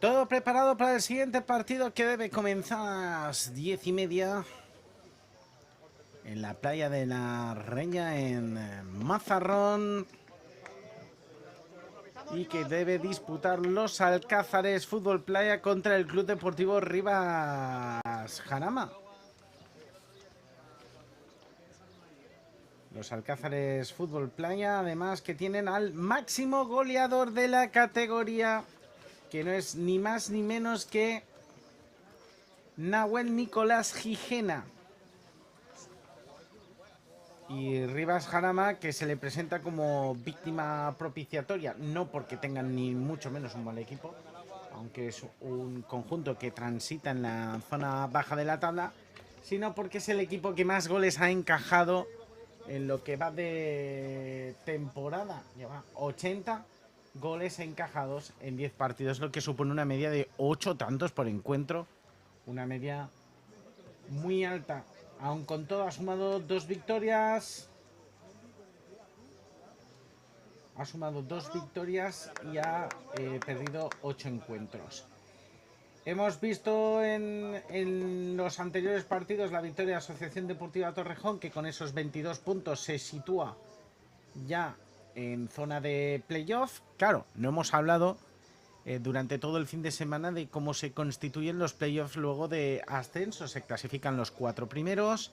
Todo preparado para el siguiente partido que debe comenzar a las 10:30 en la playa de la Reña en Mazarrón y que debe disputar los Alcázares Fútbol Playa contra el Club Deportivo Rivas Jarama. Los Alcázares Fútbol Playa, además, que tienen al máximo goleador de la categoría, que no es ni más ni menos que Nahuel Nicolás Gijena. Y Rivas Jarama, que se le presenta como víctima propiciatoria, no porque tengan ni mucho menos un mal equipo, aunque es un conjunto que transita en la zona baja de la tabla, sino porque es el equipo que más goles ha encajado en lo que va de temporada. Lleva 80 goles encajados en 10 partidos, lo que supone una media de 8 tantos por encuentro, una media muy alta. Aun con todo, ha sumado 2 victorias. Ha sumado 2 victorias y ha perdido 8 encuentros. Hemos visto en los anteriores partidos la victoria de Asociación Deportiva Torrejón, que con esos 22 puntos se sitúa ya en zona de playoff. Claro, no hemos hablado durante todo el fin de semana de cómo se constituyen los playoffs luego de ascenso. Se clasifican los 4 primeros,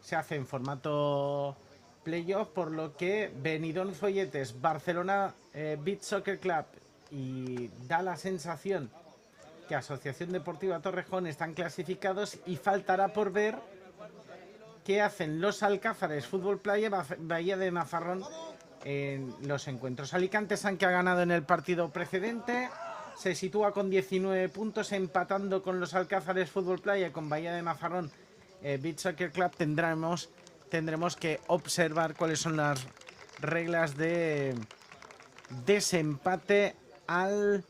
se hace en formato playoff, por lo que Benidorm Folletes, Barcelona Beach Soccer Club y da la sensación que Asociación Deportiva Torrejón están clasificados, y faltará por ver qué hacen los Alcázares Fútbol Playa Bahía de Mazarrón en los encuentros. Alicante San, que ha ganado en el partido precedente, se sitúa con 19 puntos, empatando con los Alcázares Fútbol Playa y con Bahía de Mazarrón Beach Soccer Club. Tendremos que observar cuáles son las reglas de desempate al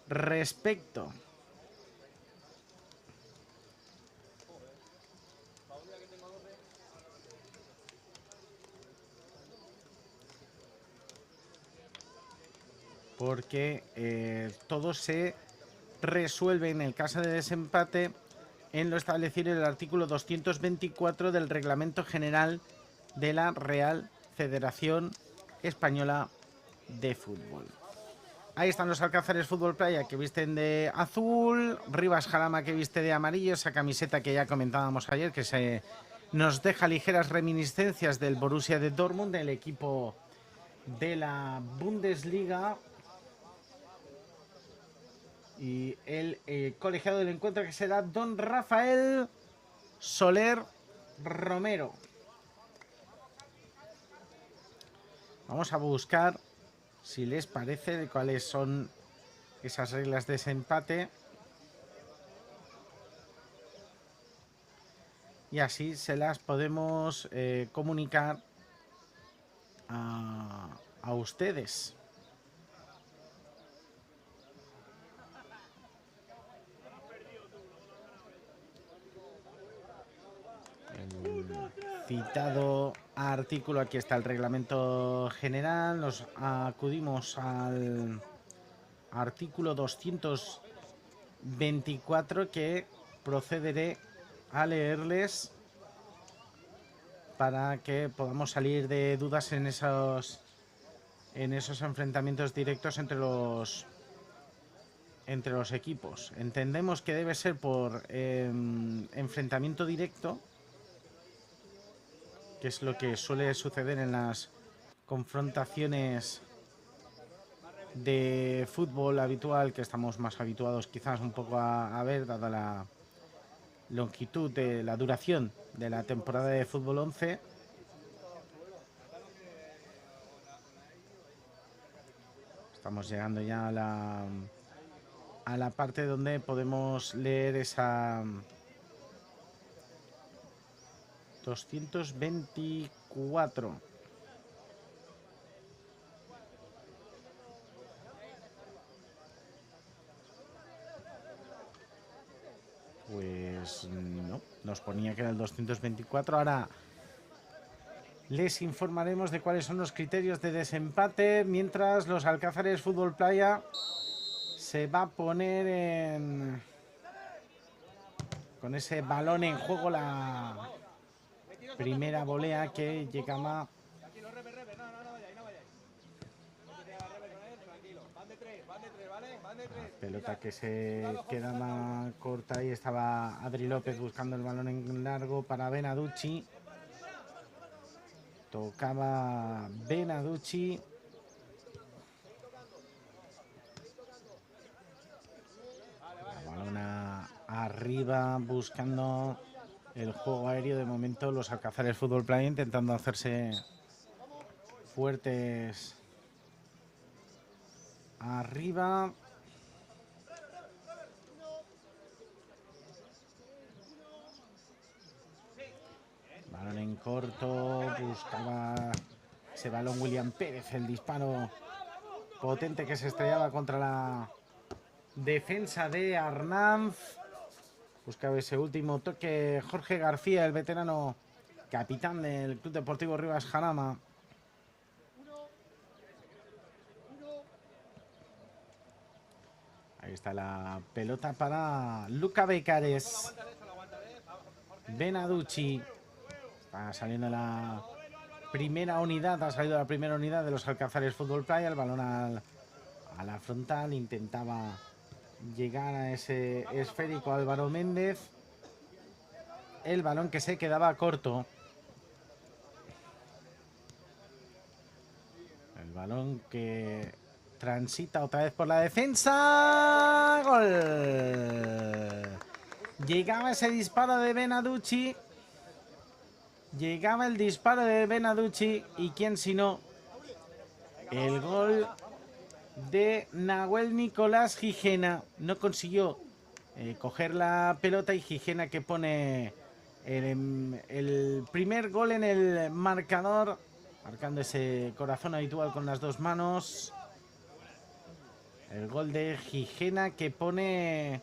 respecto. Porque todo se resuelve en el caso de desempate en lo establecido en el artículo 224 del Reglamento General de la Real Federación Española de Fútbol. Ahí están los Alcázares Fútbol Playa, que visten de azul, Rivas Jarama, que viste de amarillo, esa camiseta que ya comentábamos ayer, que se nos deja ligeras reminiscencias del Borussia de Dortmund, del equipo de la Bundesliga. Y el colegiado del encuentro, que será don Rafael Soler Romero. Vamos a buscar, si les parece, cuáles son esas reglas de desempate. Y así se las podemos comunicar a ustedes. Citado artículo, aquí está el reglamento general, nos acudimos al artículo 224, que procederé a leerles para que podamos salir de dudas en esos enfrentamientos directos entre los equipos. Entendemos que debe ser por enfrentamiento directo, que es lo que suele suceder en las confrontaciones de fútbol habitual, que estamos más habituados quizás un poco a ver, dada la longitud de la duración de la temporada de fútbol 11. Estamos llegando ya a la parte donde podemos leer esa 224. Pues no, nos ponía que era el 224. Ahora les informaremos de cuáles son los criterios de desempate, mientras los Alcázares Fútbol Playa se va a poner con ese balón en juego la primera volea que llegaba. La pelota que se quedaba corta y estaba Adri López buscando el balón en largo para Benaducci. Tocaba Benaducci. La balona arriba buscando el juego aéreo. De momento los Alcázares Fútbol Playa intentando hacerse fuertes arriba. Balón en corto, buscaba ese balón William Pérez, el disparo potente que se estrellaba contra la defensa de Arnanz. Buscaba ese último toque Jorge García, el veterano capitán del Club Deportivo Rivas Jarama. Ahí está la pelota para Luca Becares. Benaducci. Está saliendo la primera unidad, ha salido la primera unidad de los Alcázares Fútbol Playa. El balón a la frontal, intentaba llegar a ese esférico Álvaro Méndez. El balón que se quedaba corto. El balón que transita otra vez por la defensa. ¡Gol! Llegaba ese disparo de Benaducci. Llegaba el disparo de Benaducci. Y quién si no, el gol de Nahuel Nicolás Gijena. No consiguió coger la pelota y Gijena que pone el primer gol en el marcador, marcando ese corazón habitual con las dos manos. El gol de Gijena que pone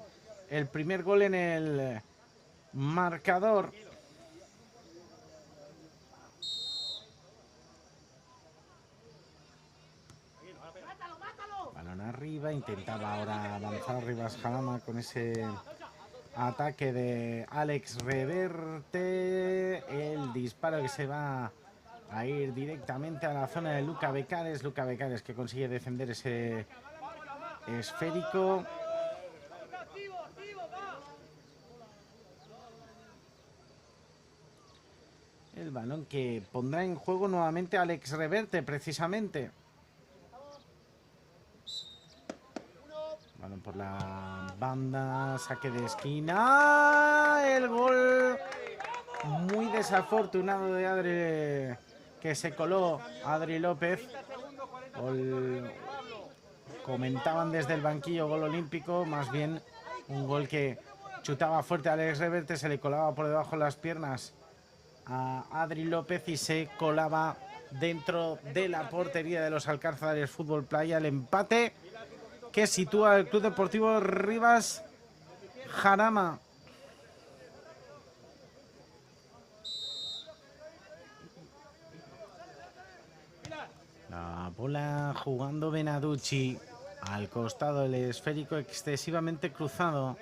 el primer gol en el marcador. Balón arriba, intentaba ahora avanzar Rivas Jarama con ese ataque de Alex Reverte. El disparo que se va a ir directamente a la zona de Luca Becares. Luca Becares que consigue defender ese esférico. El balón que pondrá en juego nuevamente Alex Reverte, precisamente. Balón por la banda, saque de esquina. El gol muy desafortunado de Adri, que se coló Adri López. Gol, comentaban desde el banquillo, gol olímpico, más bien un gol que chutaba fuerte a Alex Reverte, se le colaba por debajo de las piernas a Adri López y se colaba dentro de la portería de los Alcázares Fútbol Playa. El empate que sitúa el Club Deportivo Rivas Jarama. La bola jugando Benaducci al costado del esférico excesivamente cruzado.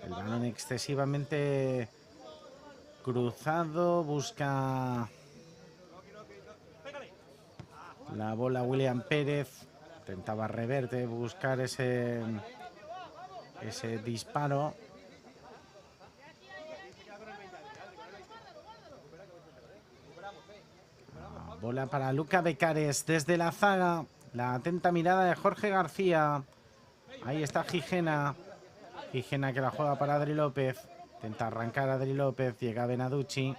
El balón excesivamente cruzado, busca la bola William Pérez, intentaba Reverte buscar ese disparo. La bola para Luca Becares desde la zaga, la atenta mirada de Jorge García. Ahí está Gijena. Gijena que la juega para Adri López. Intenta arrancar a Adri López. Llega Benaducci.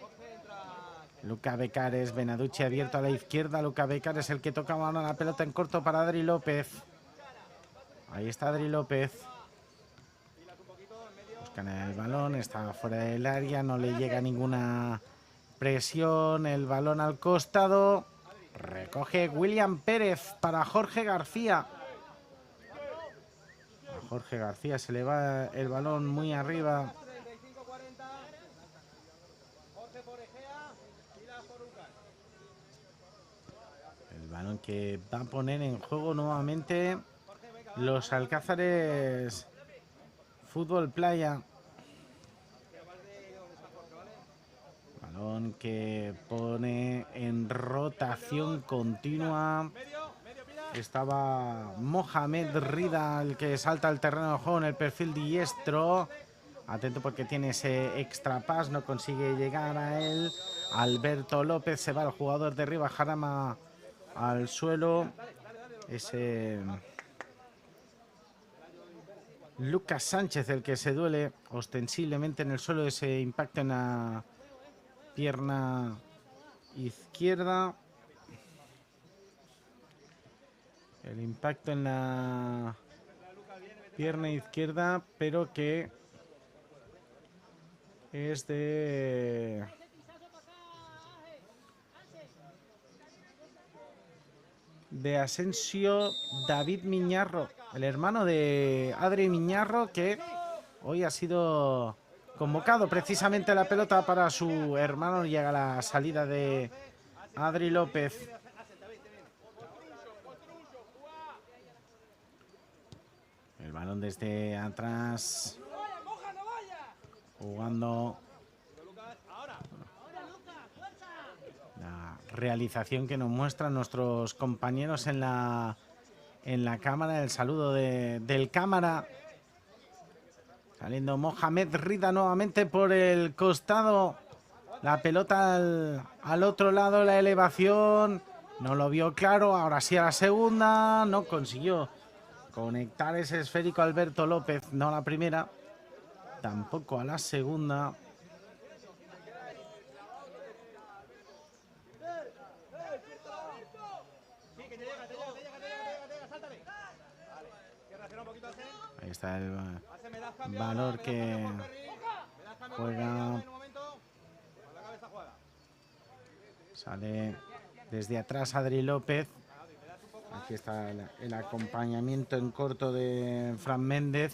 Luca Becares. Benaducci abierto a la izquierda. Luca Becares el que toca ahora la pelota en corto para Adri López. Ahí está Adri López. Buscan el balón. Está fuera del área. No le llega ninguna presión. El balón al costado. Recoge William Pérez para Jorge García. Jorge García se le va el balón muy arriba. El balón que va a poner en juego nuevamente los Alcázares Fútbol Playa. Balón que pone en rotación continua. Estaba Mohamed Rida, el que salta al terreno de juego en el perfil diestro. Atento porque tiene ese extra pass, no consigue llegar a él. Alberto López, se va el jugador de Riva Jarama al suelo. Ese Lucas Sánchez, el que se duele ostensiblemente en el suelo, ese impacto en la pierna izquierda. El impacto en la pierna izquierda, pero que es de Asensio David Miñarro, el hermano de Adri Miñarro, que hoy ha sido convocado precisamente la pelota para su hermano. Llega la salida de Adri López. El balón desde atrás, jugando la realización que nos muestran nuestros compañeros en la cámara. El saludo del cámara. Saliendo Mohamed Rida nuevamente por el costado. La pelota al otro lado, la elevación. No lo vio claro, ahora sí a la segunda. No consiguió conectar ese esférico Alberto López, no a la primera, tampoco a la segunda. Ahí está el valor que juega. Sale desde atrás Adri López. Aquí está el acompañamiento en corto de Fran Méndez.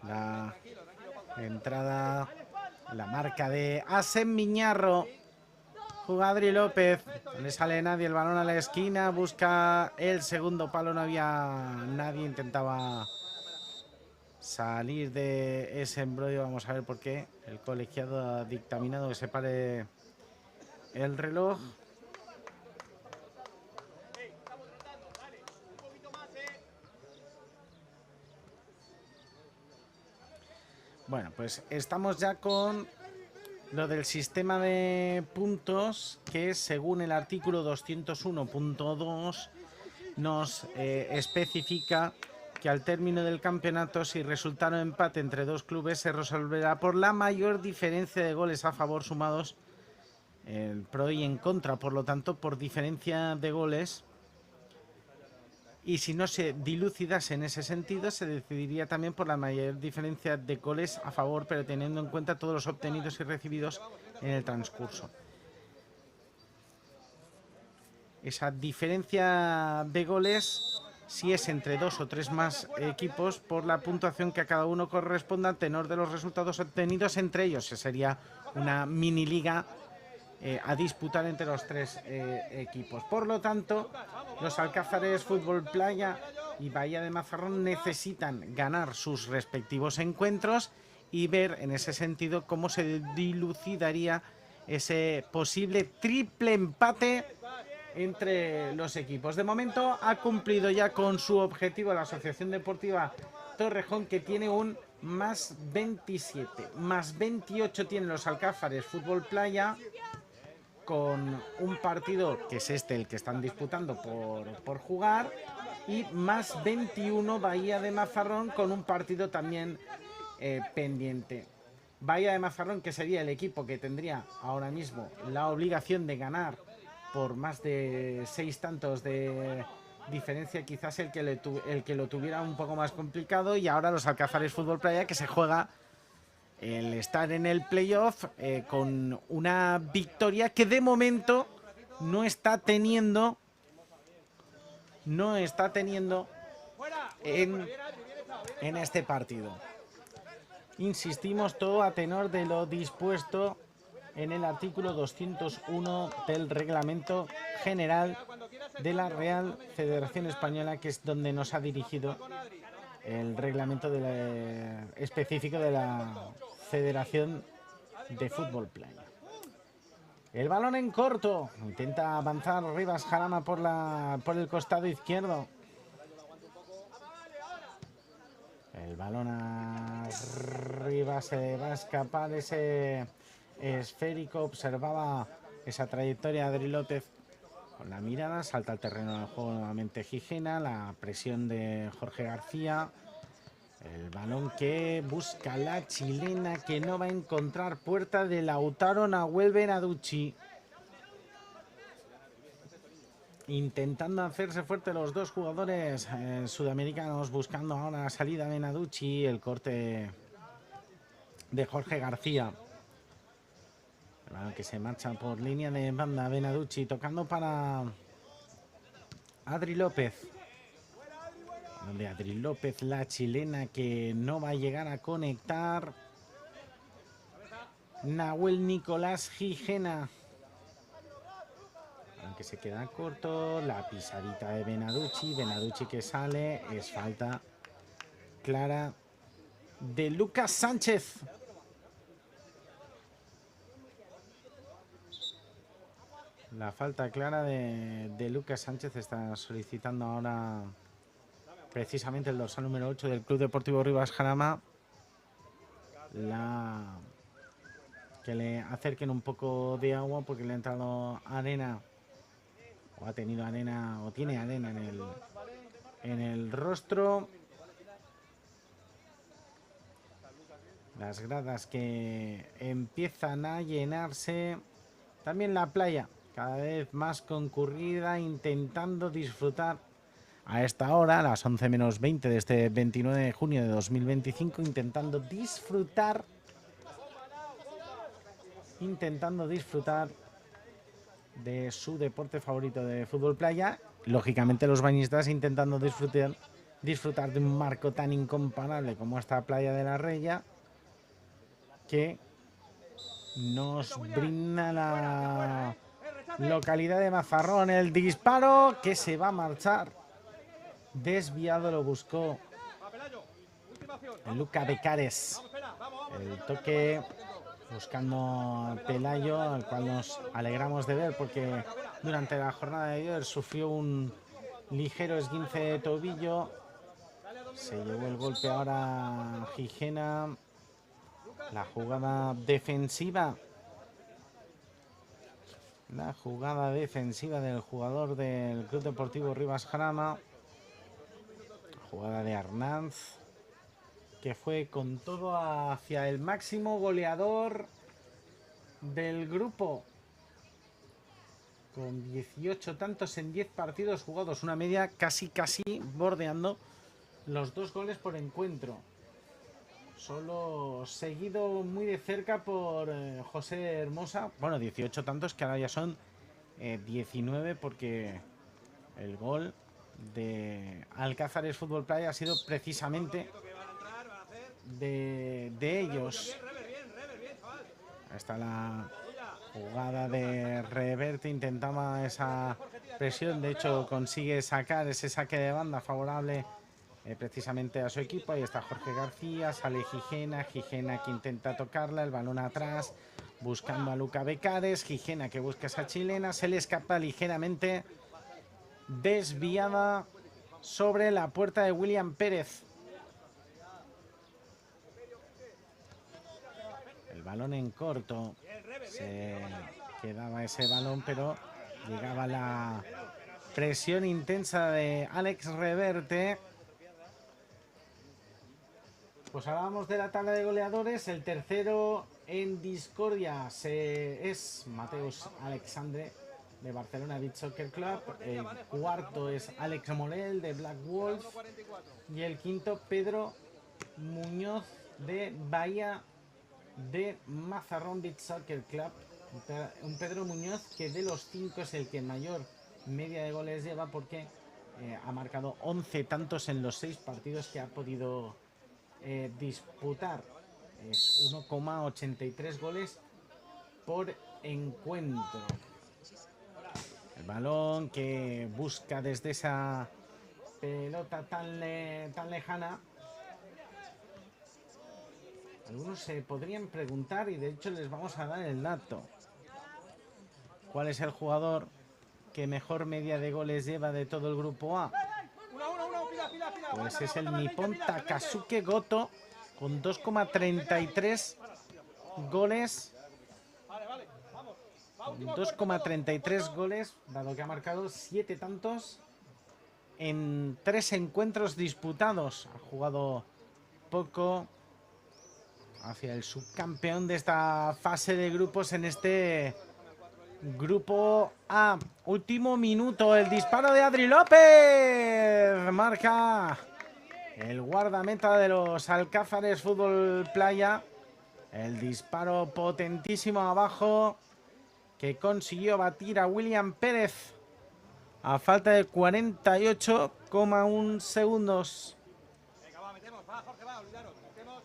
La entrada, la marca de Asen Miñarro. Juega Adri López. No le sale nadie, el balón a la esquina. Busca el segundo palo. No había nadie. Intentaba salir de ese embrollo. Vamos a ver por qué. El colegiado ha dictaminado que se pare el reloj. Bueno, pues estamos ya con lo del sistema de puntos, que según el artículo 201.2 nos especifica que al término del campeonato, si resultara un empate entre dos clubes, se resolverá por la mayor diferencia de goles a favor sumados el pro y en contra, por lo tanto por diferencia de goles. Y si no se dilucidase en ese sentido, se decidiría también por la mayor diferencia de goles a favor, pero teniendo en cuenta todos los obtenidos y recibidos en el transcurso. Esa diferencia de goles, si es entre dos o tres más equipos, por la puntuación que a cada uno corresponda a tenor de los resultados obtenidos entre ellos. Sería una mini liga a disputar entre los tres equipos. Por lo tanto, los Alcázares Fútbol Playa y Bahía de Mazarrón necesitan ganar sus respectivos encuentros y ver en ese sentido cómo se dilucidaría ese posible triple empate entre los equipos. De momento ha cumplido ya con su objetivo la Asociación Deportiva Torrejón, que tiene un más 27, más 28 tienen los Alcázares Fútbol Playa, con un partido que es el que están disputando por jugar, y más 21 Bahía de Mazarrón, con un partido también pendiente. Bahía de Mazarrón, que sería el equipo que tendría ahora mismo la obligación de ganar por más de 6 tantos de diferencia, quizás el que lo tuviera un poco más complicado. Y ahora los Alcázares Fútbol Playa, que se juega el estar en el playoff con una victoria que de momento no está teniendo en este partido. Insistimos, todo a tenor de lo dispuesto en el artículo 201 del Reglamento General de la Real Federación Española, que es donde nos ha dirigido el reglamento específico de la Federación de Fútbol Playa. El balón en corto, intenta avanzar Rivas Jarama por el costado izquierdo. El balón arriba, se va a escapar ese esférico. Observaba esa trayectoria de Adri López con la mirada. Salta al terreno del juego nuevamente Gijena. La presión de Jorge García. El balón que busca la chilena, que no va a encontrar puerta, de Lautaro Nahuel Benaducci. Intentando hacerse fuerte los dos jugadores sudamericanos, buscando ahora la salida de Benaducci, el corte de Jorge García. El balón que se marcha por línea de banda, Benaducci tocando para Adri López. Donde Adri López, la chilena, que no va a llegar a conectar. Nahuel Nicolás Gijena, aunque se queda corto. La pisadita de Benaducci, Benaducci que sale, es falta clara de Lucas Sánchez. La falta clara de Lucas Sánchez está solicitando ahora precisamente el dorsal número 8 del Club Deportivo Rivas Jarama. Que le acerquen un poco de agua, porque le ha entrado arena, o ha tenido arena, o tiene arena en el rostro. Las gradas que empiezan a llenarse. También la playa, cada vez más concurrida, intentando disfrutar a esta hora, a las 11 menos 20 de este 29 de junio de 2025, intentando disfrutar de su deporte favorito de fútbol playa. Lógicamente los bañistas intentando disfrutar de un marco tan incomparable como esta playa de la Reya, que nos brinda la localidad de Mazarrón. El disparo que se va a marchar desviado, lo buscó Luca Becares. El toque buscando a Pelayo, al cual nos alegramos de ver, porque durante la jornada de ayer sufrió un ligero esguince de tobillo. Se llevó el golpe ahora Gijena. La jugada defensiva del jugador del Club Deportivo Rivas Jarama. Jugada de Arnanz, que fue con todo hacia el máximo goleador del grupo, con 18 tantos en 10 partidos jugados, una media casi bordeando los 2 goles por encuentro. Solo seguido muy de cerca por José Hermosa. Bueno, 18 tantos, que ahora ya son 19, porque el gol de Alcázares Fútbol Playa ha sido precisamente de ellos. Ahí está la jugada de Reverte, intentaba esa presión, de hecho consigue sacar ese saque de banda favorable precisamente a su equipo. Ahí está Jorge García, sale Gijena que intenta tocarla, el balón atrás buscando a Luca Becares. Gijena que busca esa chilena, se le escapa ligeramente, desviada sobre la puerta de William Pérez. El balón en corto, se quedaba ese balón, pero llegaba la presión intensa de Alex Reverte. Pues hablábamos de la tabla de goleadores. El tercero en discordia es Mateus Alexandre, de Barcelona Beach Soccer Club. El cuarto es Alex Morel, de Black Wolf. Y el quinto, Pedro Muñoz, de Bahía de Mazarrón Beach Soccer Club. Un Pedro Muñoz que de los 5 es el que mayor media de goles lleva, porque ha marcado 11 tantos en los 6 partidos que ha podido disputar. Es 1,83 goles por encuentro. El balón que busca desde esa pelota tan lejana. Algunos se podrían preguntar, y de hecho les vamos a dar el dato. ¿Cuál es el jugador que mejor media de goles lleva de todo el grupo A? Pues es el nipón Takasuke Goto, con 2,33 goles. 2,33 goles, dado que ha marcado 7 tantos en 3 encuentros disputados. Ha jugado poco hacia el subcampeón de esta fase de grupos en este grupo A. Último minuto, el disparo de Adri López. Marca el guardameta de los Alcázares Fútbol Playa. El disparo potentísimo abajo que consiguió batir a William Pérez a falta de 48,1 segundos. Venga, va, metemos, va, Jorge, va, olvidaros, metemos.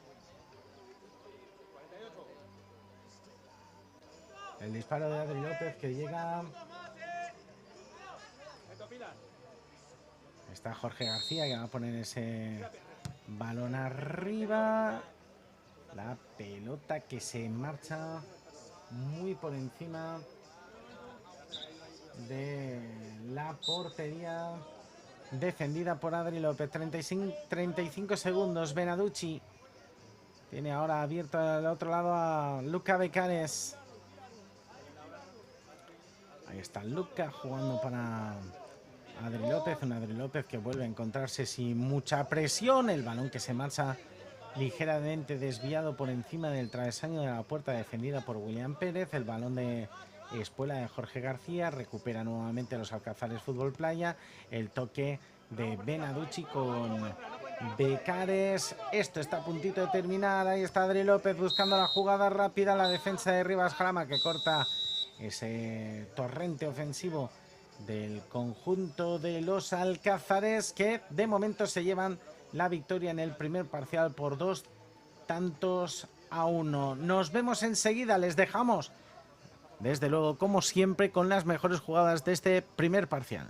48. El disparo de Adri López que llega. Está Jorge García que va a poner ese balón arriba. La pelota que se marcha muy por encima de la portería defendida por Adri López. 35 segundos. Benaducci tiene ahora abierto al otro lado a Luca Becares. Ahí está Luca jugando para Adri López. Un Adri López que vuelve a encontrarse sin mucha presión. El balón que se marcha ligeramente desviado por encima del travesaño de la puerta defendida por William Pérez. El balón de espuela de Jorge García. Recupera nuevamente los Alcázares Fútbol Playa. El toque de Benaducci con Becares. Esto está a puntito de terminar. Ahí está Adri López buscando la jugada rápida. La defensa de Rivas Jarama que corta ese torrente ofensivo del conjunto de los Alcázares, que de momento se llevan la victoria en el primer parcial por 2-1. Nos vemos enseguida, les dejamos desde luego como siempre con las mejores jugadas de este primer parcial.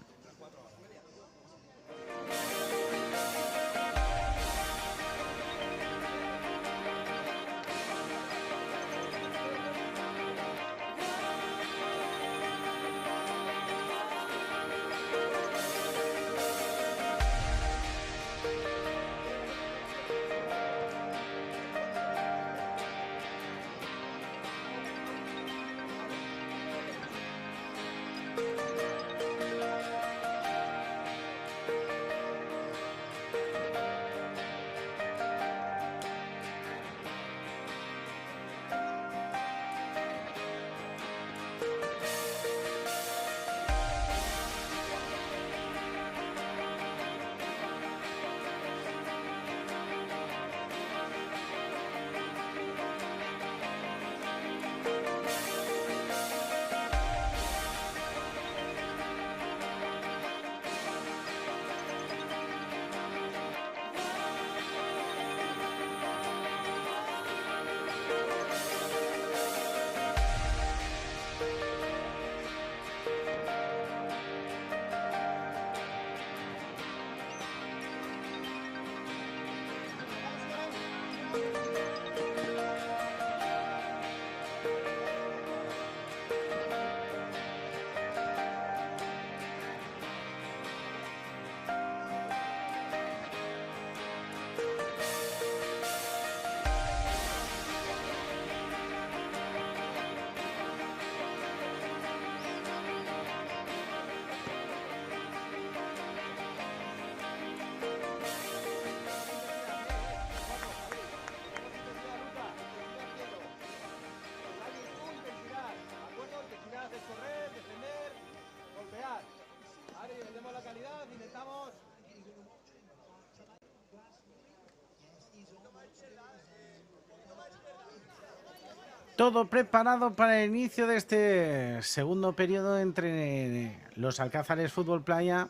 Todo preparado para el inicio de este segundo periodo entre los Alcázares Fútbol Playa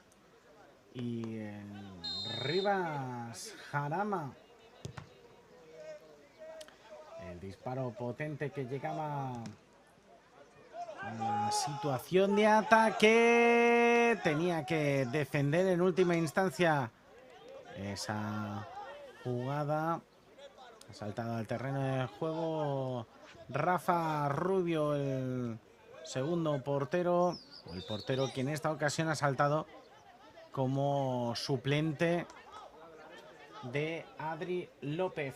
y el Rivas Jarama. El disparo potente que llegaba situación de ataque. Tenía que defender en última instancia esa jugada. Ha saltado al terreno de juego Rafa Rubio, el segundo portero. El portero que en esta ocasión ha saltado como suplente de Adri López.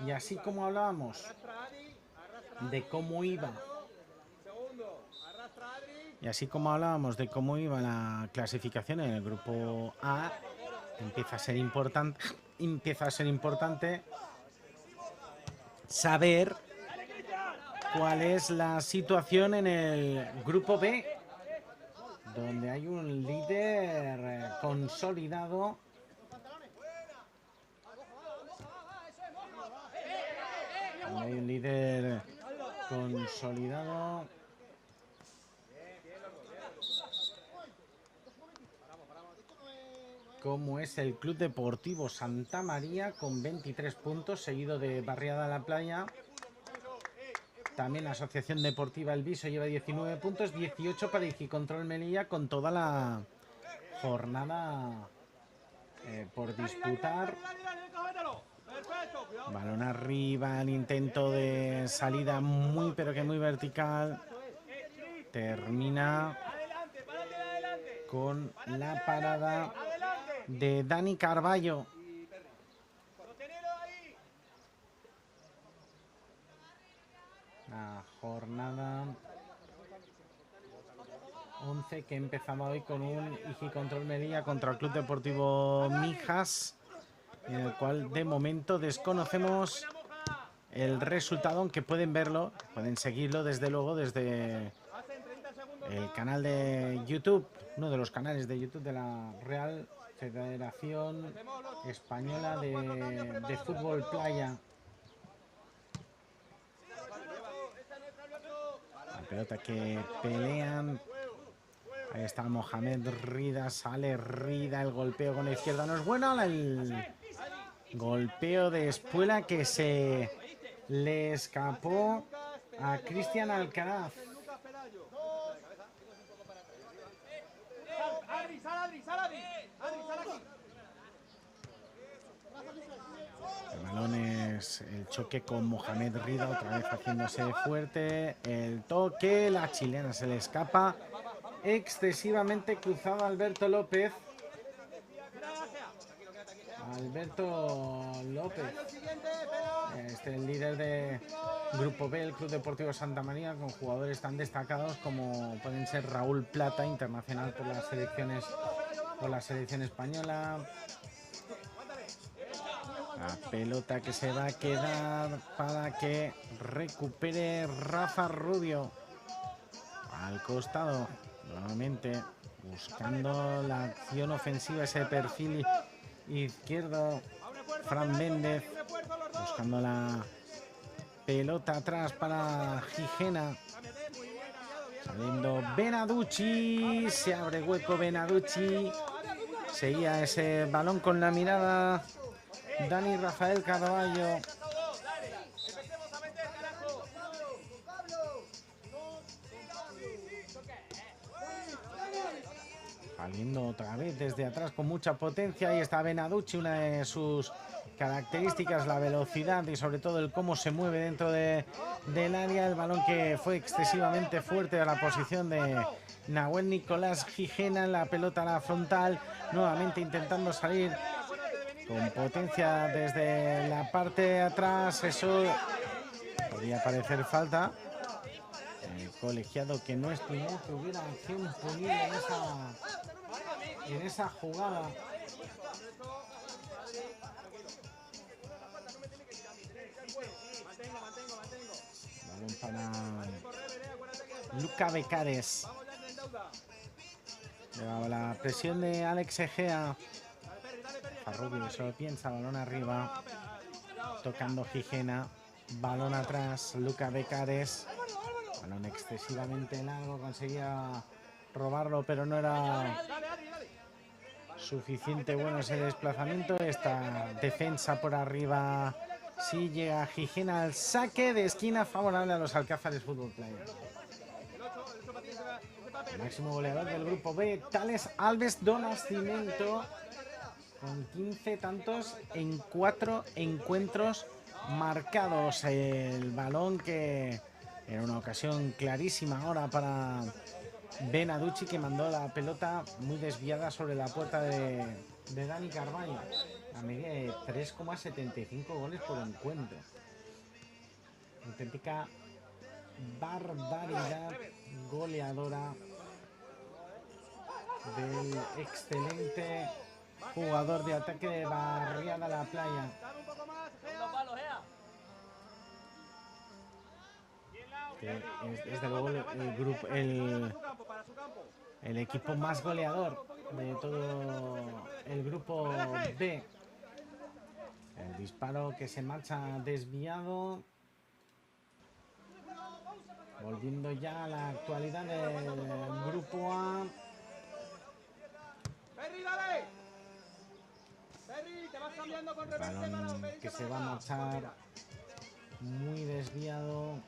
Y así como hablábamos de cómo iba la clasificación en el grupo A, empieza a ser importante saber cuál es la situación en el grupo B, donde hay un líder consolidado. Como es el Club Deportivo Santa María con 23 puntos, seguido de Barriada La Playa. También la Asociación Deportiva El Viso lleva 19 puntos, 18 para Igicontrol Melilla, con toda la jornada por disputar. Balón arriba, el intento de salida muy pero que muy vertical. Termina con la parada de Dani Carballo. La jornada 11 que empezaba hoy con un Igicontrol Melilla contra el Club Deportivo Mijas, en el cual de momento desconocemos el resultado, aunque pueden verlo, pueden seguirlo desde luego desde el canal de YouTube, uno de los canales de YouTube de la Real Federación Española de Fútbol Playa. La pelota que pelean. Ahí está Mohamed Rida, sale Rida, el golpeo con la izquierda no es bueno, el golpeo de Espuela que se le escapó a Cristian Alcaraz. El balón es el choque con Mohamed Rida, otra vez haciéndose fuerte. El toque, la chilena se le escapa. Excesivamente cruzado Alberto López. El líder de Grupo B, el Club Deportivo Santa María, con jugadores tan destacados como pueden ser Raúl Plata, internacional por la selección española. La pelota que se va a quedar para que recupere Rafa Rubio. Al costado, nuevamente buscando la acción ofensiva, ese perfil izquierdo. Fran Méndez buscando la pelota atrás para Gijena. Saliendo Benaducci, se abre hueco Benaducci. Seguía ese balón con la mirada Dani Rafael Carballo. Saliendo otra vez desde atrás con mucha potencia. Ahí está Benaducci, una de sus características, la velocidad y sobre todo el cómo se mueve dentro del área. El balón que fue excesivamente fuerte a la posición de Nahuel Nicolás Gijena. La pelota a la frontal, nuevamente intentando salir con potencia desde la parte de atrás. Eso podría parecer falta. El colegiado que no estimó que hubiera acción punida en esa jugada. Balón para Luca Becares. La presión de Alex Egea. Rubio se lo piensa, balón arriba. Tocando Gijena. Balón atrás, Luca Becares. Balón excesivamente largo, conseguía robarlo, pero no era suficiente bueno ese desplazamiento. Esta defensa por arriba. Sí llega Gijena al saque de esquina favorable a los Alcázares Fútbol Playa. Máximo goleador del grupo B, Tales Alves do Nascimento, con 15 tantos en 4 encuentros marcados. El balón que era una ocasión clarísima ahora para Benaducci, que mandó la pelota muy desviada sobre la puerta de Dani Carballo. A media de 3,75 goles por encuentro. Auténtica barbaridad goleadora del excelente jugador de ataque de Barriada La Playa. Que es desde luego el equipo más goleador de todo el grupo B. El disparo que se marcha desviado. Volviendo ya a la actualidad del grupo A. Balón que se va a marchar muy desviado.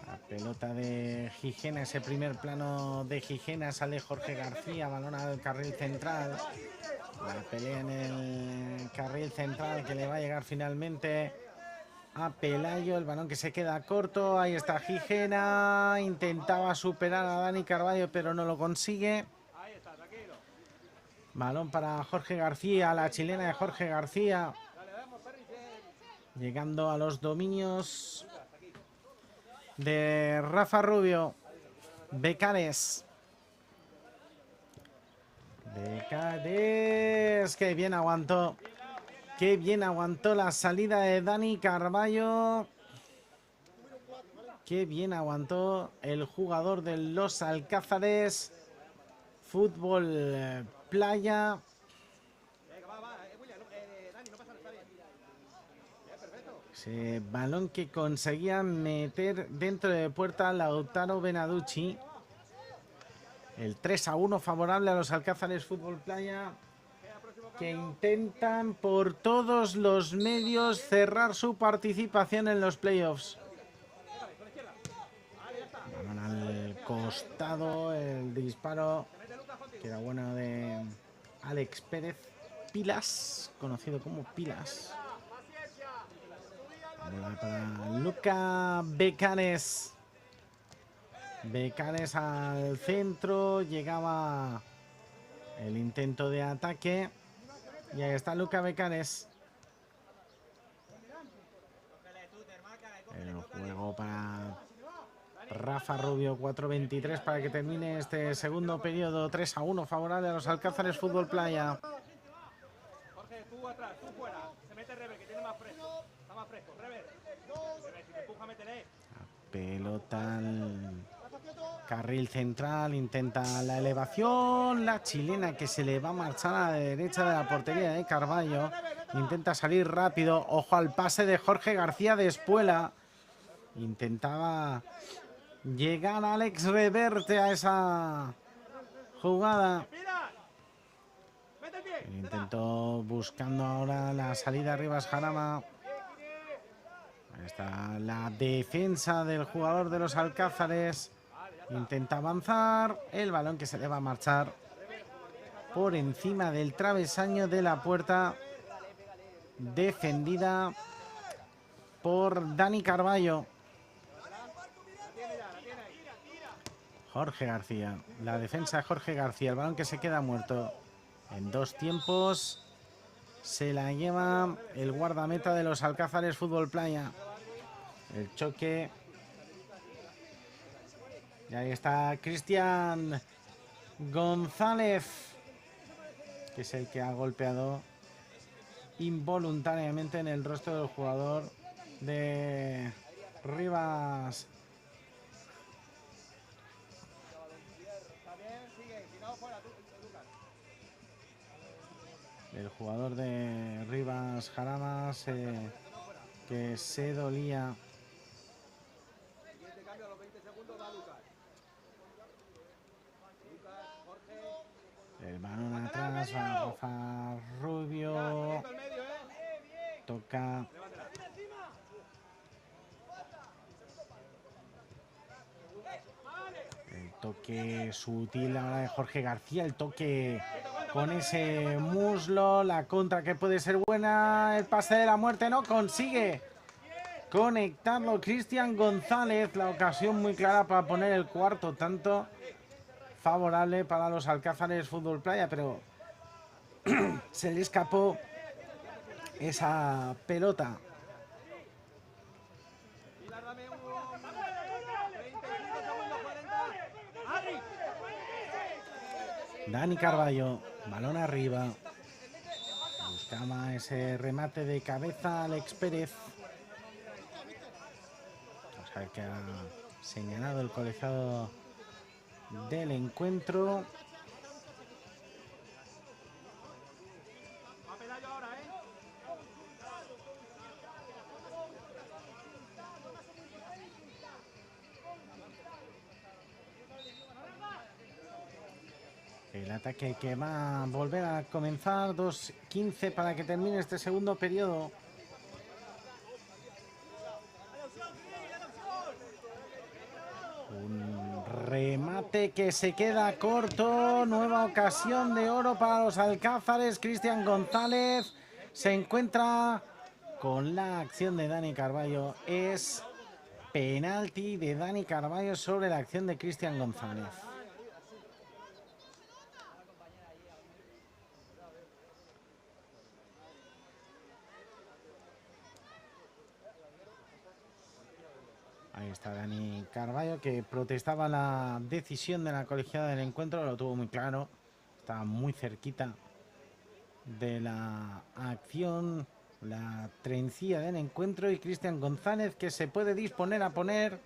La pelota de Gijena, ese primer plano de Gijena, sale Jorge García, balón al carril central. La pelea en el carril central que le va a llegar finalmente a Pelayo, el balón que se queda corto. Ahí está Gijena, intentaba superar a Dani Carballo pero no lo consigue. Balón para Jorge García, la chilena de Jorge García, llegando a los dominios de Rafa Rubio. Becares, que bien aguantó. Qué bien aguantó la salida de Dani Carballo. Qué bien aguantó el jugador de los Alcázares Fútbol Playa. Ese balón que conseguía meter dentro de puerta Lautaro Benaducci. El 3-1 favorable a los Alcázares Fútbol Playa, que intentan por todos los medios cerrar su participación en los playoffs. Balón al costado, el disparo que era bueno de Alex Pérez Pilas, conocido como Pilas. Para Luca Becares. Becares al centro, llegaba el intento de ataque y ahí está Luca Becares. El juego para Rafa Rubio, 4:23 para que termine este segundo periodo. 3-1 favorable a los Alcázares Fútbol Playa. Jorge, tú atrás, tú fuera. Se mete Rever, que tiene más fresco. Está más fresco. Rever, si te empuja, métele. Pelota al carril central, intenta la elevación. La chilena que se le va a marchar a la derecha de la portería de Carballo. Intenta salir rápido. Ojo al pase de Jorge García de Espuela. Intentaba llegar Alex Reverte a esa jugada. El intento buscando ahora la salida Rivas Jarama. Ahí está la defensa del jugador de los Alcázares. Intenta avanzar. El balón que se le va a marchar por encima del travesaño de la puerta, defendida por Dani Carballo. Jorge García, la defensa de Jorge García, el balón que se queda muerto en dos tiempos. Se la lleva el guardameta de los Alcázares Fútbol Playa. El choque. Y ahí está Cristian González, que es el que ha golpeado involuntariamente en el rostro del jugador de Rivas. El jugador de Rivas Jaramas, que se dolía. El balón atrás, va Rafa Rubio. Toca. El toque sutil ahora de Jorge García. El toque con ese muslo. La contra que puede ser buena. El pase de la muerte no consigue conectarlo Cristian González. La ocasión muy clara para poner el cuarto tanto favorable para los Alcázares Fútbol Playa, pero se le escapó esa pelota. Dani Carballo, balón arriba. Buscaba ese remate de cabeza Alex Pérez. Vamos a ver qué ha señalado el colegiado del encuentro. El ataque que va a volver a comenzar, 2:15 para que termine este segundo periodo. Un remate que se queda corto, nueva ocasión de oro para los Alcázares. Cristian González se encuentra con la acción de Dani Carballo. Es penalti de Dani Carballo sobre la acción de Cristian González. Ahí está Dani Carballo, que protestaba la decisión de la colegiada del encuentro, lo tuvo muy claro, estaba muy cerquita de la acción, la trencilla del encuentro, y Cristian González, que se puede disponer a poner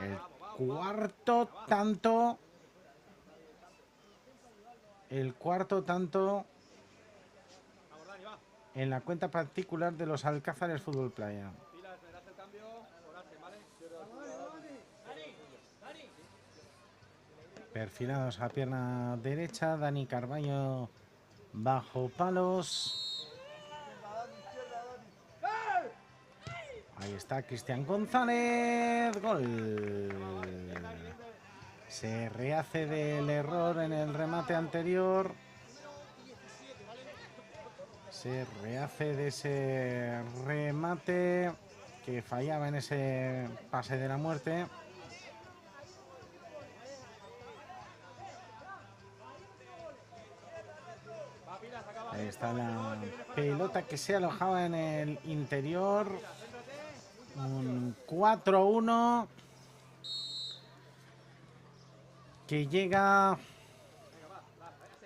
el cuarto tanto en la cuenta particular de los Alcázares Fútbol Playa. Perfilados a pierna derecha, Dani Carballo bajo palos. Ahí está Cristian González. Gol. Se rehace del error en el remate anterior. Se rehace de ese remate que fallaba en ese pase de la muerte. Ahí está la pelota que se alojaba en el interior. Un 4-1 que llega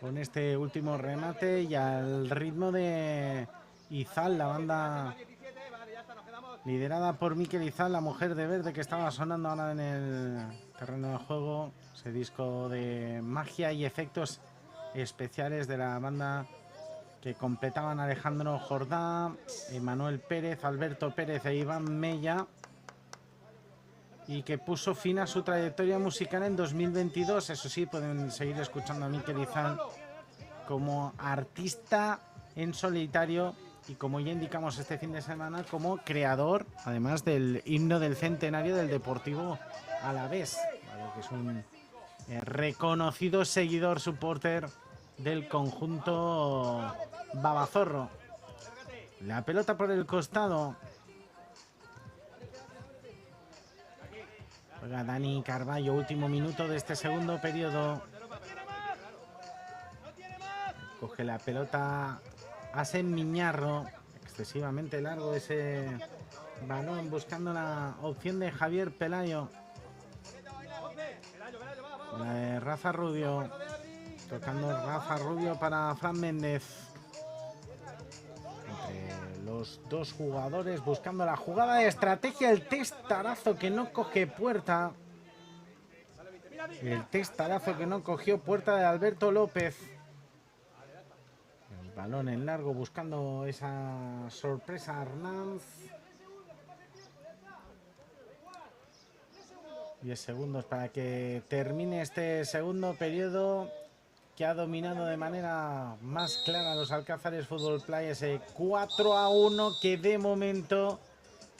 con este último remate y al ritmo de Izal, la banda liderada por Mikel Izal, la mujer de verde, que estaba sonando ahora en el terreno de juego. Ese disco de magia y efectos especiales de la banda que completaban Alejandro Jordá, Emanuel Pérez, Alberto Pérez e Iván Mella, y que puso fin a su trayectoria musical en 2022. Eso sí, pueden seguir escuchando a Mikel Izal como artista en solitario y, como ya indicamos este fin de semana, como creador, además del himno del centenario del Deportivo Alavés, ¿vale? Que es un reconocido seguidor, supporter del conjunto babazorro. La pelota por el costado. Juega Dani Carballo, último minuto de este segundo periodo. Coge la pelota Asen Miñarro. Excesivamente largo ese balón, buscando la opción de Javier Pelayo. La de Rafa Rubio. Tocando Rafa Rubio para Fran Méndez. Entre los dos jugadores buscando la jugada de estrategia. El testarazo que no coge puerta. El testarazo que no cogió puerta de Alberto López. El balón en largo buscando esa sorpresa Arnanz. 10 segundos para que termine este segundo periodo. que ha dominado de manera más clara los Alcázares Fútbol Playa, ese 4-1 que de momento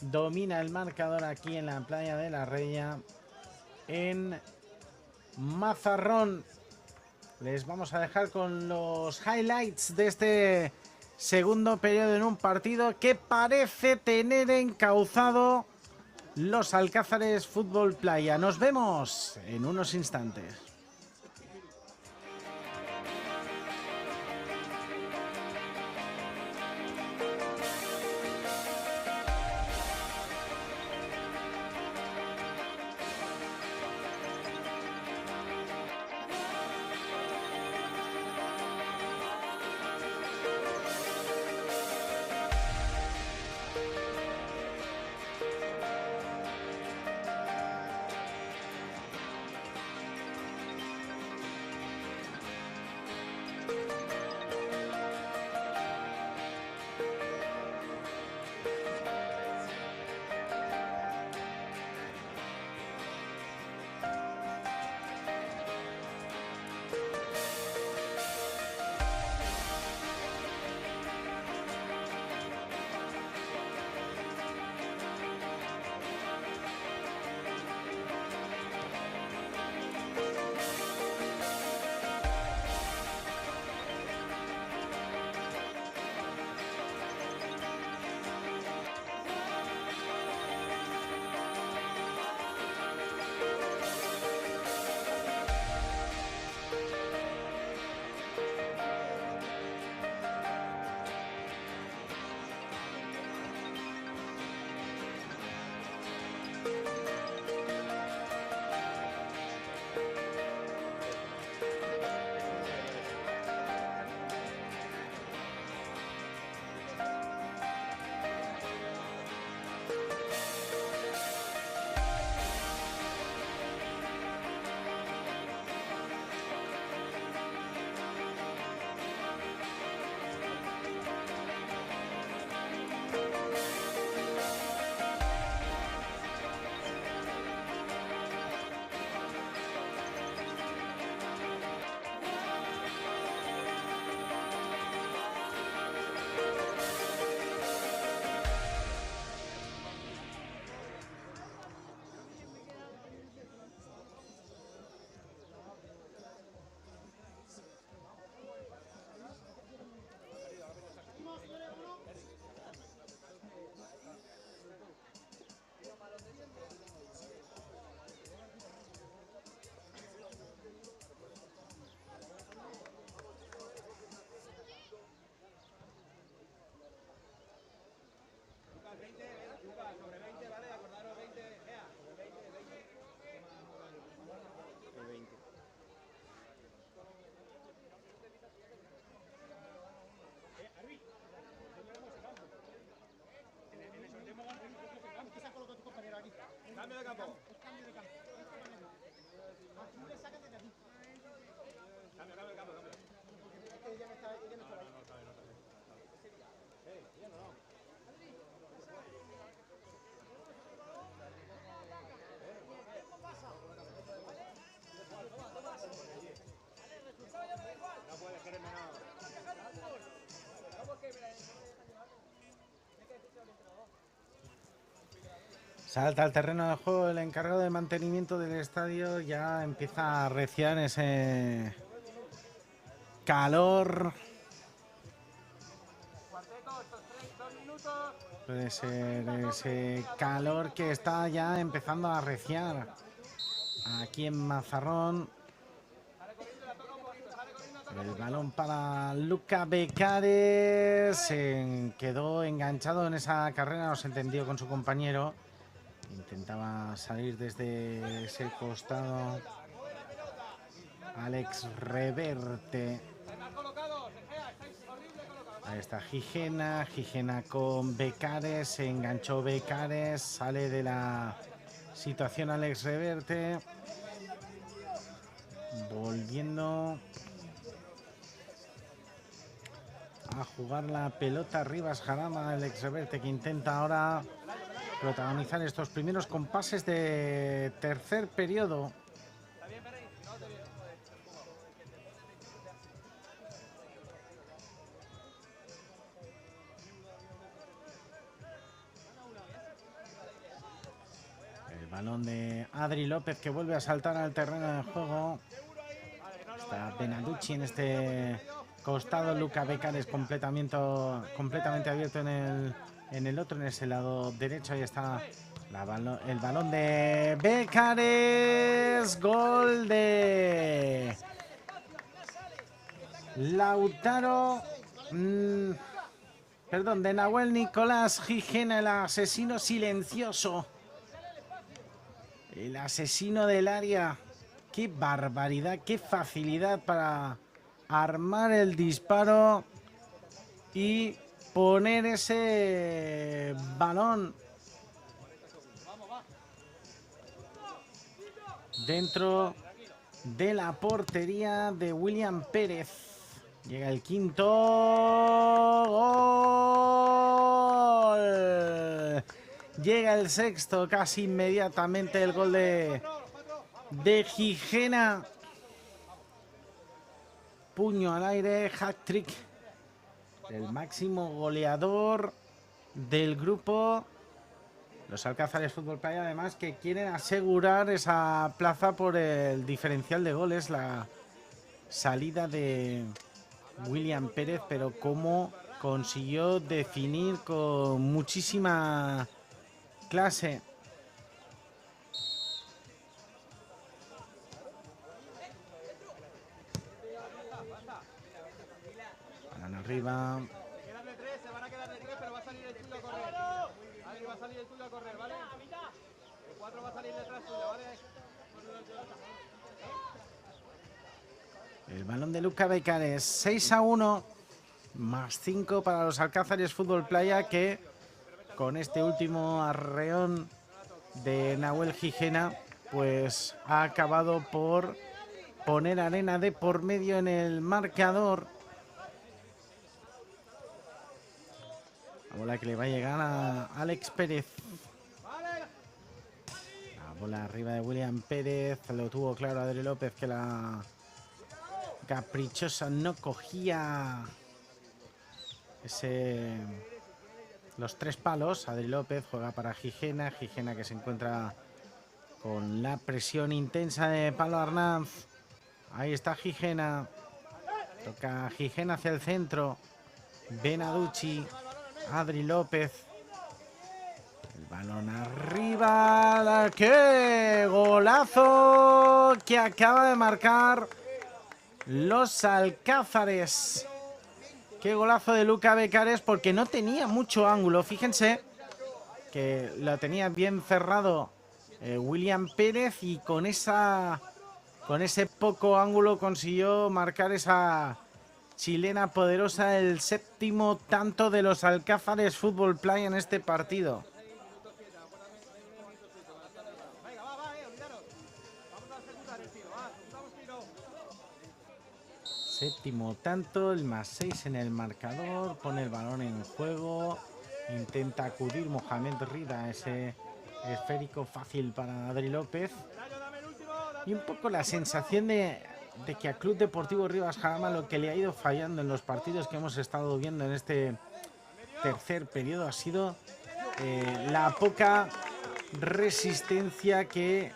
domina el marcador aquí en la playa de la Reya, en Mazarrón. Les vamos a dejar con los highlights de este segundo periodo en un partido que parece tener encauzado los Alcázares Fútbol Playa. Nos vemos en unos instantes. Cambio de campo. Salta al terreno de juego el encargado de mantenimiento del estadio. Ya empieza a arreciar ese calor. Puede ser ese calor que está ya empezando a arreciar aquí en Mazarrón. El balón para Luca Becares. Se quedó enganchado en esa carrera, no se entendió con su compañero. Intentaba salir desde ese costado Alex Reverte. Ahí está Gijena con Becares, se enganchó Becares, sale de la situación Alex Reverte. Volviendo a jugar la pelota Rivas Jarama, Alex Reverte, que intenta ahora protagonizar estos primeros compases de tercer periodo. balón de Adri López, que vuelve a saltar al terreno de juego. Está Benaducci en este costado. Luca Becares completamente abierto en el otro, en ese lado derecho. Ahí está el balón de Becares. Gol de Lautaro. Perdón, de Nahuel Nicolás Gijena, el asesino silencioso. El asesino del área. Qué barbaridad, qué facilidad para armar el disparo y poner ese balón dentro de la portería de William Pérez. Llega el quinto gol. Llega el sexto, casi inmediatamente el gol de Gijena. Puño al aire, hat-trick del máximo goleador del grupo. Los Alcázares Fútbol Playa, además, que quieren asegurar esa plaza por el diferencial de goles, la salida de William Pérez, pero cómo consiguió definir con muchísima clase. Van arriba. Quedan de 3, se van a quedar de 3, pero va a salir el tuyo a correr. Adri, va a salir el tuyo a correr, ¿vale? El 4 va a salir detrás tuyo, ¿vale? El balón de Luca Becares, 6-1, más 5 para los Alcázares Fútbol Playa, que con este último arreón de Nahuel Gijena, pues ha acabado por poner arena de por medio en el marcador. La bola que le va a llegar a Alex Pérez. La bola arriba de William Pérez, lo tuvo claro Adri López, que la caprichosa no cogía los 3 palos. Adri López juega para Gijena, que se encuentra con la presión intensa de Pablo Arnaz. Ahí está Gijena, toca Gijena hacia el centro, Benaducci, Adri López, el balón arriba. ¡Qué golazo que acaba de marcar los Alcázares! Qué golazo de Luca Becares, porque no tenía mucho ángulo. Fíjense que lo tenía bien cerrado William Pérez, y con ese poco ángulo consiguió marcar esa chilena poderosa, el séptimo tanto de los Alcázares Fútbol Playa en este partido. Séptimo tanto, el más 6 en el marcador, pone el balón en juego, intenta acudir Mohamed Rida, ese esférico fácil para Adri López. Y un poco la sensación de que a Club Deportivo Rivas Jarama lo que le ha ido fallando en los partidos que hemos estado viendo en este tercer periodo ha sido la poca resistencia que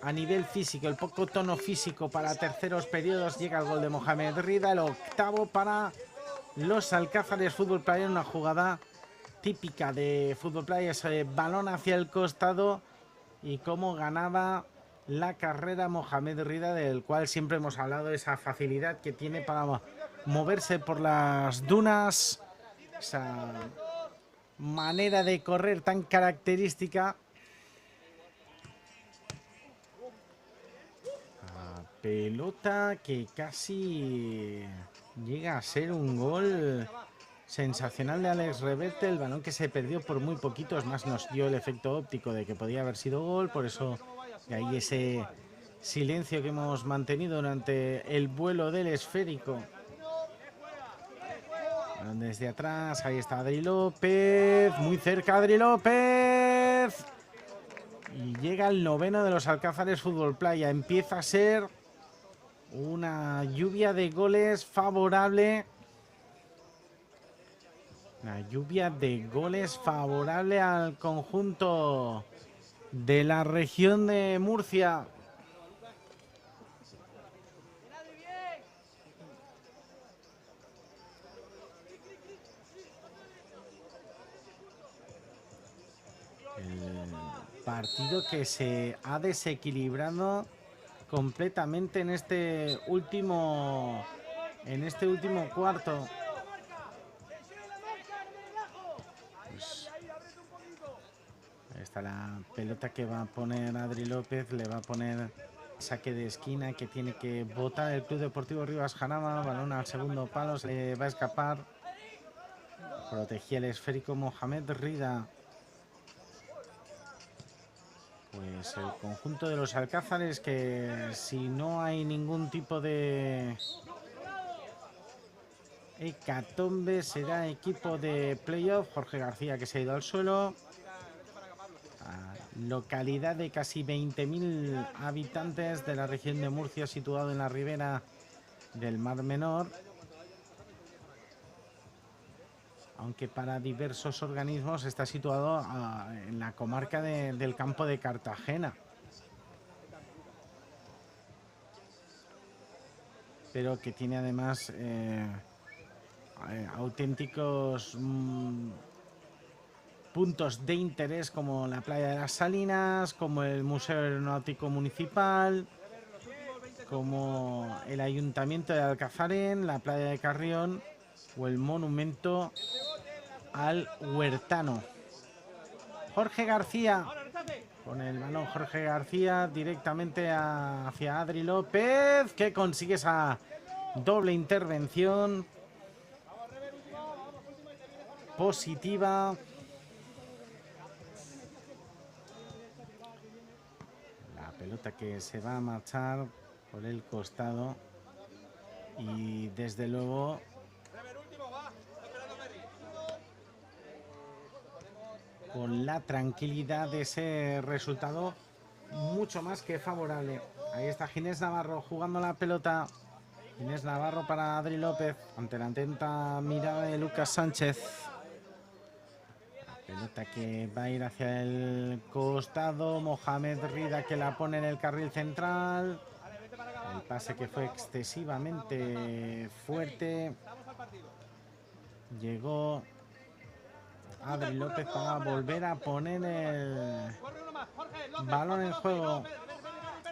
a nivel físico, el poco tono físico para terceros periodos. Llega el gol de Mohamed Rida, el octavo para los Alcázares Fútbol Playa, una jugada típica de Fútbol Playa, ese balón hacia el costado y cómo ganaba la carrera Mohamed Rida, del cual siempre hemos hablado, esa facilidad que tiene para moverse por las dunas, esa manera de correr tan característica. Pelota que casi llega a ser un gol sensacional de Alex Reverte, el balón que se perdió por muy poquito, es más, nos dio el efecto óptico de que podía haber sido gol, por eso de ahí ese silencio que hemos mantenido durante el vuelo del esférico. Desde atrás, ahí está Adri López, muy cerca Adri López, y llega el noveno de los Alcázares Fútbol Playa. Empieza a ser una lluvia de goles favorable. Una lluvia de goles favorable al conjunto de la región de Murcia. El partido que se ha desequilibrado completamente en este último cuarto. Pues, ahí está la pelota que va a poner Adri López, le va a poner saque de esquina que tiene que botar el Club Deportivo Rivas Jarama, balón al segundo palo, se le va a escapar. Protegía el esférico Mohamed Rida. Pues el conjunto de los Alcázares, que si no hay ningún tipo de hecatombe será equipo de playoff. Jorge García, que se ha ido al suelo. Localidad de casi 20.000 habitantes de la región de Murcia, situado en la ribera del Mar Menor, aunque para diversos organismos está situado en la comarca del Campo de Cartagena, pero que tiene además auténticos puntos de interés como la playa de las Salinas, como el Museo Aeronáutico Municipal, como el Ayuntamiento de Alcazarén, la playa de Carrión o el monumento al Huertano. Jorge García, con el balón Jorge García directamente hacia Adri López, que consigue esa doble intervención positiva. La pelota que se va a marchar por el costado y desde luego con la tranquilidad de ese resultado mucho más que favorable. Ahí está Ginés Navarro jugando la pelota. Ginés Navarro para Adri López ante la atenta mirada de Lucas Sánchez. La pelota que va a ir hacia el costado. Mohamed Rida, que la pone en el carril central. El pase que fue excesivamente fuerte. Llegó Adri López para volver a poner el balón en juego.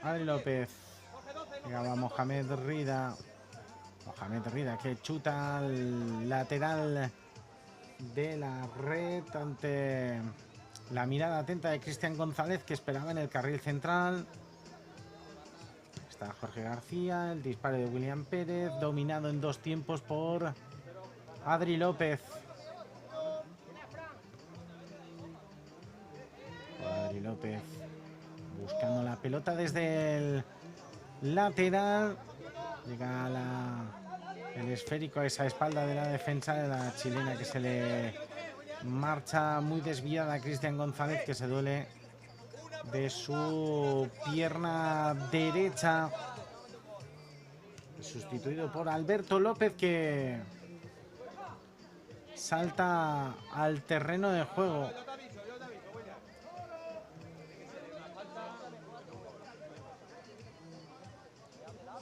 Adri López. Llegaba Mohamed Rida. Mohamed Rida, que chuta al lateral de la red ante la mirada atenta de Cristian González, que esperaba en el carril central. Está Jorge García, el disparo de William Pérez, dominado en dos tiempos por Adri López. Adri López buscando la pelota desde el lateral. Llega el esférico a esa espalda de la defensa de la chilena, que se le marcha muy desviada a Cristian González, que se duele de su pierna derecha. Sustituido por Alberto López, que salta al terreno de juego.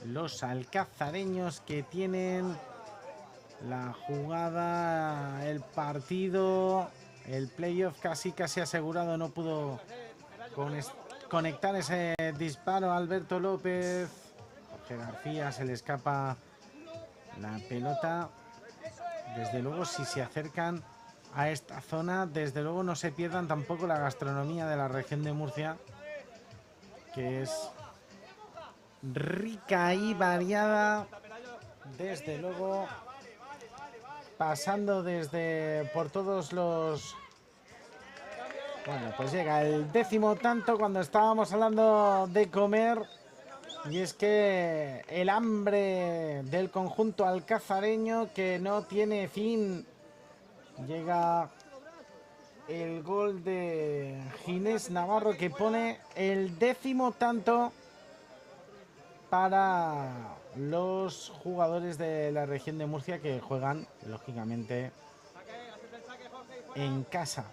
Los alcazareños, que tienen la jugada, el partido, el playoff casi asegurado. No pudo conectar ese disparo Alberto López. Jorge García, se le escapa la pelota. Desde luego, si se acercan a esta zona, desde luego no se pierdan tampoco la gastronomía de la región de Murcia, que es rica y variada, desde luego, pasando por todos los... Bueno, pues llega el 10º tanto cuando estábamos hablando de comer, y es que el hambre del conjunto alcazareño, que no tiene fin. Llega el gol de Ginés Navarro, que pone el 10º tanto para los jugadores de la región de Murcia, que juegan lógicamente en casa.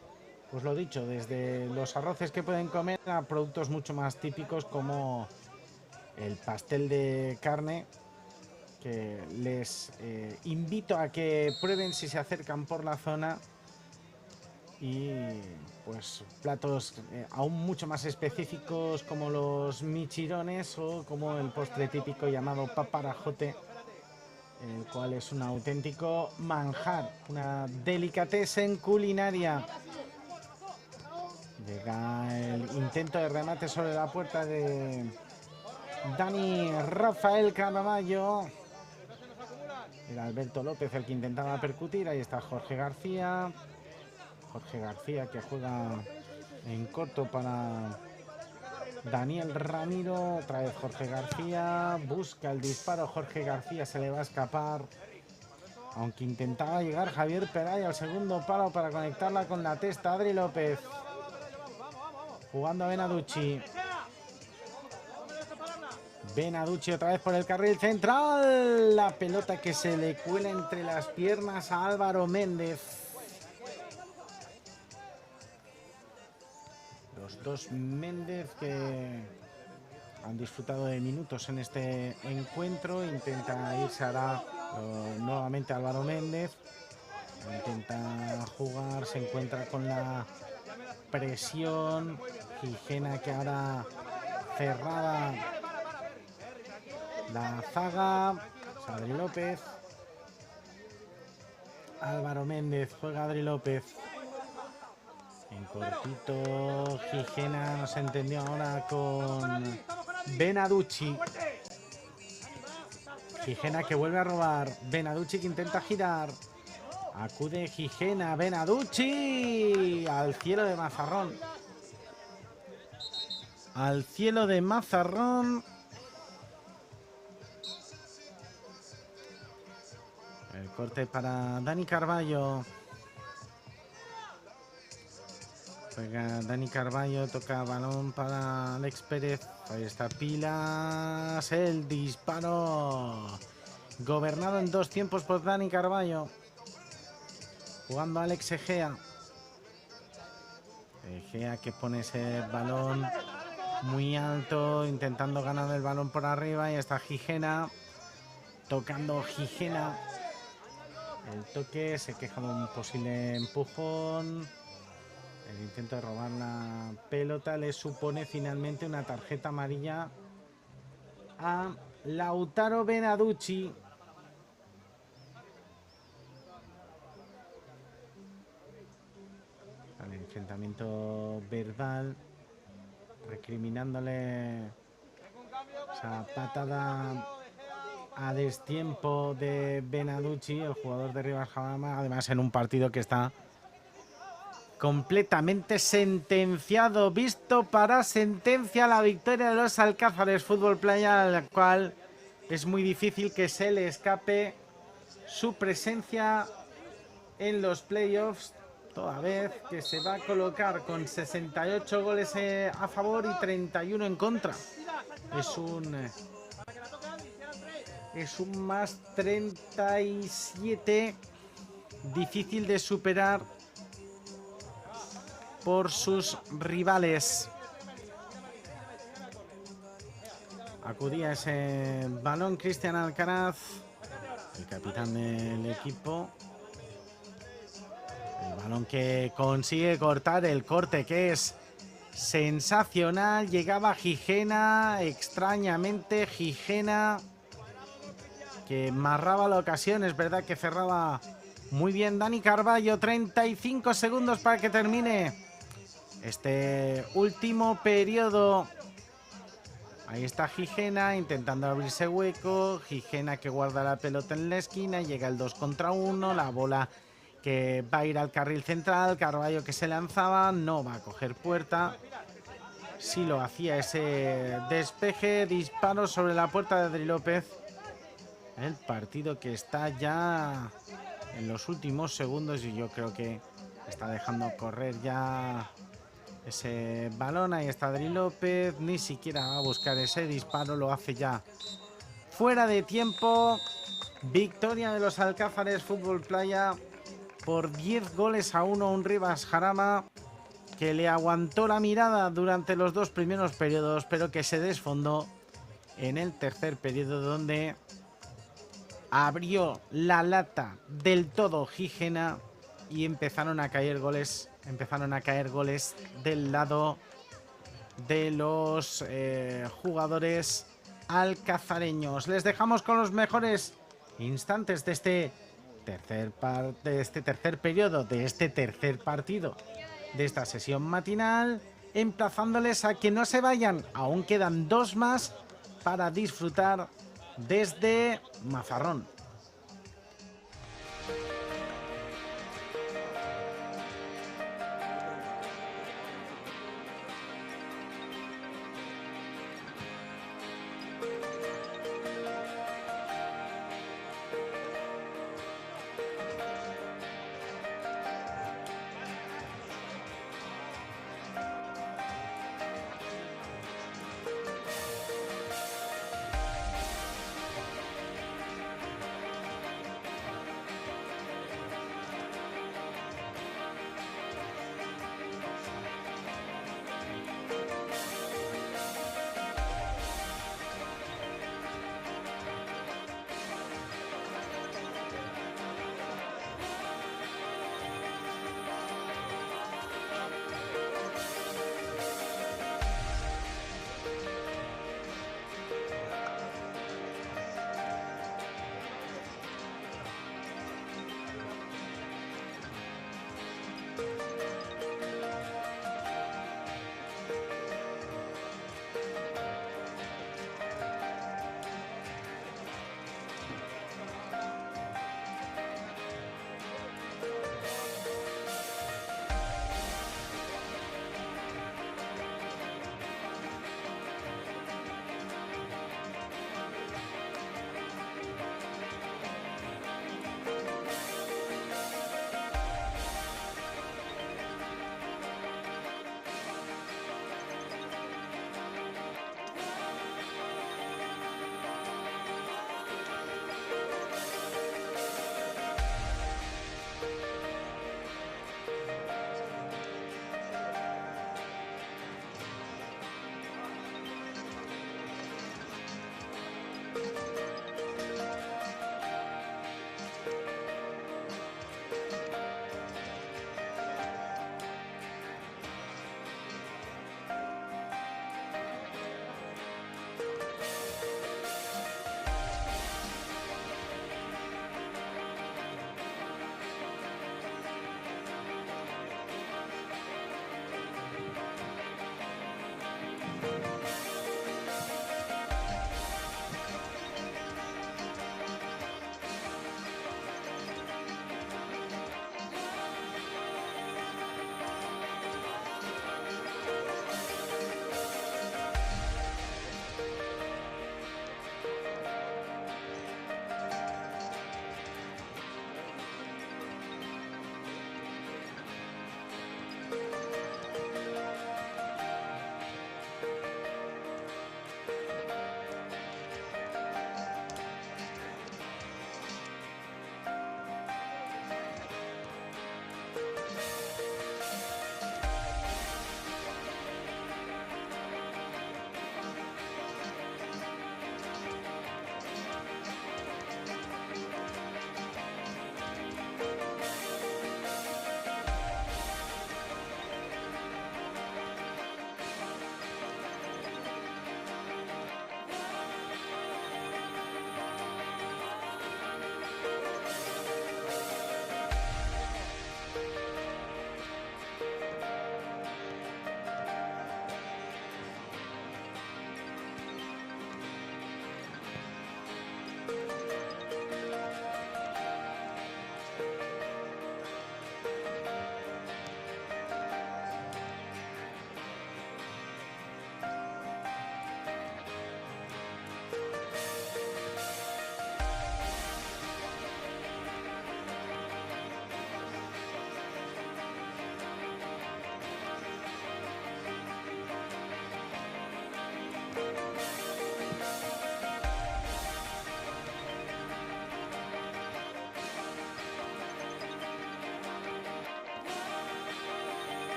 pues lo dicho, desde los arroces que pueden comer a productos mucho más típicos como el pastel de carne, que les invito a que prueben si se acercan por la zona, y pues platos aún mucho más específicos como los michirones o como el postre típico llamado paparajote, el cual es un auténtico manjar, una delicatessen culinaria. Llega el intento de remate sobre la puerta de Dani Rafael Carballo. Era Alberto López el que intentaba percutir. Ahí está Jorge García. Jorge García que juega en corto para Daniel Ramiro. Otra vez Jorge García. Busca el disparo. Jorge García se le va a escapar. Aunque intentaba llegar Javier Peray al segundo palo para conectarla con la testa. Adri López. Jugando a Benaducci. Benaducci otra vez por el carril central. La pelota que se le cuela entre las piernas a Álvaro Méndez. Los dos Méndez que han disfrutado de minutos en este encuentro. Intenta irse ahora nuevamente Álvaro Méndez. Intenta jugar, se encuentra con la presión. Gigena que ahora cerrada la zaga. Adri López. Álvaro Méndez, juega Adri López. En cortito, Gigena no se entendió ahora con Benaducci. Gigena que vuelve a robar. Benaducci que intenta girar. Acude Gigena, Benaducci. Al cielo de Mazarrón. Al cielo de Mazarrón. El corte para Dani Carballo. Juega Dani Carballo, toca balón para Alex Pérez. Ahí está Pilas. El disparo. Gobernado en dos tiempos por Dani Carballo. Jugando Alex Egea. Egea que pone ese balón muy alto, intentando ganar el balón por arriba. Y está Gigena. Tocando Gigena. El toque, se queja de un posible empujón. El intento de robar la pelota le supone finalmente una tarjeta amarilla a Lautaro Benaducci. El enfrentamiento verbal, recriminándole esa patada a destiempo de Benaducci, el jugador de Rivas Jarama, además en un partido que está completamente sentenciado, visto para sentencia, la victoria de los Alcázares Fútbol Playa, a la cual es muy difícil que se le escape su presencia en los playoffs, toda vez que se va a colocar con 68 goles a favor y 31 en contra. Es un más 37 difícil de superar por sus rivales. Acudía ese balón Cristian Alcaraz, el capitán del equipo. El balón que consigue cortar, el corte que es sensacional. Llegaba Gigena, extrañamente Gigena, que marraba la ocasión. Es verdad que cerraba muy bien Dani Carballo. 35 segundos para que termine este último periodo. Ahí está Gigena intentando abrirse hueco. Gigena que guarda la pelota en la esquina. Llega el 2 contra 1. La bola que va a ir al carril central. Carballo que se lanzaba. No va a coger puerta. Sí lo hacía ese despeje. Disparo sobre la puerta de Adri López. El partido que está ya en los últimos segundos. Y yo creo que está dejando correr ya ese balón. Ahí está Adri López. Ni siquiera va a buscar ese disparo. Lo hace ya fuera de tiempo. Victoria de los Alcázares Fútbol Playa por 10 goles a 1. Un Rivas Jarama que le aguantó la mirada durante los 2 primeros periodos, pero que se desfondó en el tercer periodo, donde abrió la lata del todo Gijena y empezaron a caer goles del lado de los jugadores alcazareños. Les dejamos con los mejores instantes de este tercer periodo, de este tercer partido de esta sesión matinal, emplazándoles a que no se vayan, aún quedan 2 más para disfrutar desde Mazarrón.